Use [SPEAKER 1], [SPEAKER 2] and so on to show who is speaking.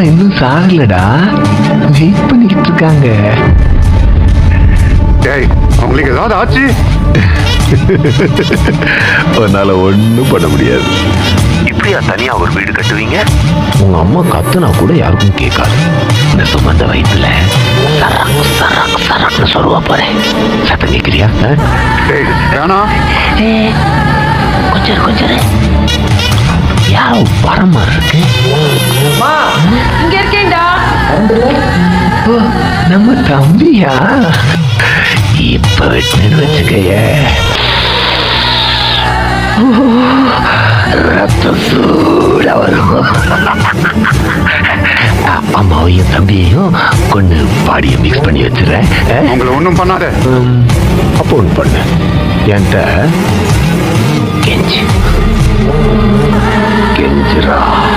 [SPEAKER 1] இன்னும் சாகலடா, வெயிட் பண்ணிக்கிட்டு இருக்காங்க.
[SPEAKER 2] டேய், அவங்களுக்கு ஏதாவது ஆச்சு?
[SPEAKER 1] உன்னால ஒண்ணும் பண்ண முடியாது.
[SPEAKER 3] இப்படியா தனியா ஒரு வீடு கட்டுவீங்க?
[SPEAKER 1] உங்க அம்மா கத்துனா கூட யாருக்கும் கேட்காது. இந்த சுமந்த வயிற்றுல சராக்கு சராக்கு சராக்குன்னு சொல்லுவா பாரு. சத்தம் கேட்கிறியா?
[SPEAKER 2] டேய் வேணாம்.
[SPEAKER 1] கொஞ்சம் கொஞ்சம் யாரோ வர மாதிரி இருக்கு.
[SPEAKER 4] இங்க இருக்கேன்டா.
[SPEAKER 1] ஓ, நம்ம தம்பியா? இப்ப வெட்டுன்னு வச்சுக்கைய ரத்தம் சூடா வரும். அம்மாவையும் தம்பியையும் கொண்டு பாடியை மிக்ஸ் பண்ணி வச்சிடறேன்.
[SPEAKER 2] அவங்கள ஒன்றும் பண்ணாத.
[SPEAKER 1] அப்போ ஒன்று பண்ணு, என்கிட்ட கெஞ்சுரா.